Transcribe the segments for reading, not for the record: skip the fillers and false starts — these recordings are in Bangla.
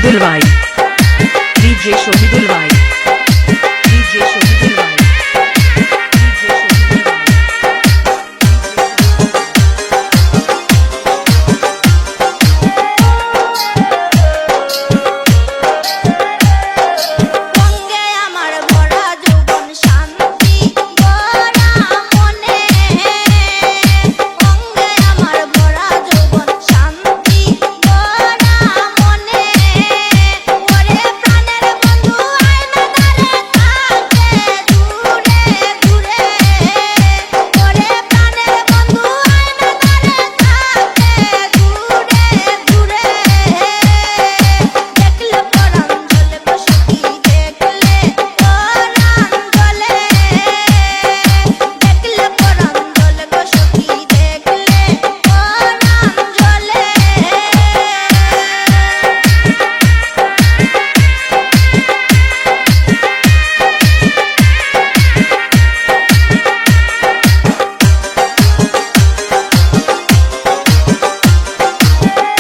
শহীদুল ভাই, ডিজে শহীদুল ভাই, ডিজে শহীদুল ভাই, ডিজে শহীদুল ভাই। সঙ্গে আমার ভরা যৌবন শান্তি ভরা মনে, সঙ্গে আমার ভরা যৌবন শান্তি ভরা মনে, ওরে প্রাণের বন্ধু আয়না ধারে থাকে দূরে দূরে, ওরে প্রাণের বন্ধু আয়না ধারে থাকে দূরে দূরে, দেখলে পরাণ জ্বলে বসতি, দেখলে পরাণ জ্বলে, দেখলে পরাণ জ্বলে বসতি, দেখলে পরাণ জ্বলে।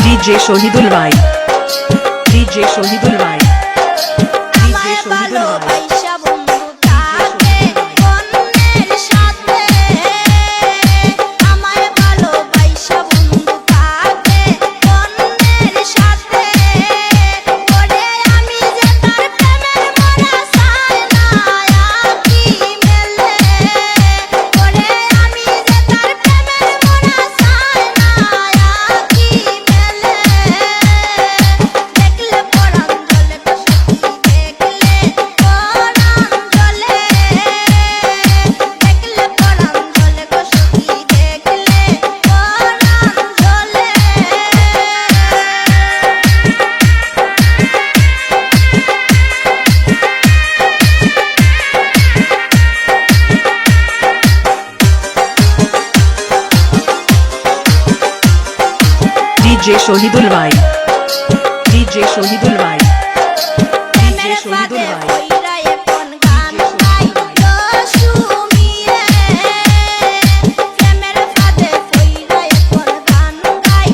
ডিজে শহীদুল ভাই, ডিজে শহীদুল ভাই, ডিজে আমায় শহীদুল ভাই। ভালোবাসা বন্ধু থাকে অন্যের সাথে, আমায় ভালোবাসা বন্ধু থাকে অন্যের সাথে, ওরে আমি যে তার প্রেমের মরা চাই না আঁখি মেলে, ওরে আমি যে তার প্রেমের মরা চাই না আঁখি মেলে, দেখলে পরাণ জ্বলে বসতি, দেখলে পরাণ জ্বলে, দেখলে পরাণ জ্বলে বসতি, দেখলে পরাণ জ্বলে। ডিজে শহীদুল ভাই, ডিজে শহীদুল ভাই, ডিজে প্রেমের শহীদুল ফাঁদে ভাই। পইরা এখন গান গাই সুমিয়ে, প্রেমের ফাঁদে পইরা এখন গান গাই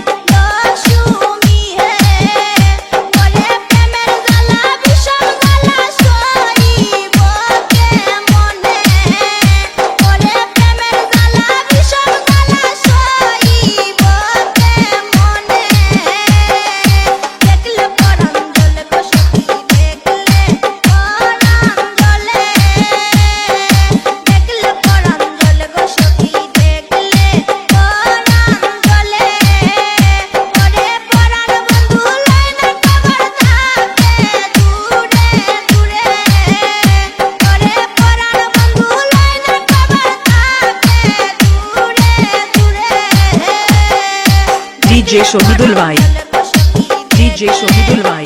সুমিয়ে, ওরে প্রেমের জ্বালা বিষম জ্বালা সইব কেমনে, ওরে প্রেমের জ্বালা বিষম জ্বালা সইব কেমনে, দেখলে পরাণ জ্বলে বসতি, দেখলে পরাণ জ্বলে, দেখলে পরাণ জ্বলে বসতি, দেখলে পরাণ জ্বলে, ওরে পরাণ বন্ধু লাইনা খবর থাকে দূরে দূরে, ওরে পরাণ বন্ধু লাইনা খবর থাকে দূরে দূরে, ডিজে শহীদুল ভাই, ডিজে শহীদুল ভাই।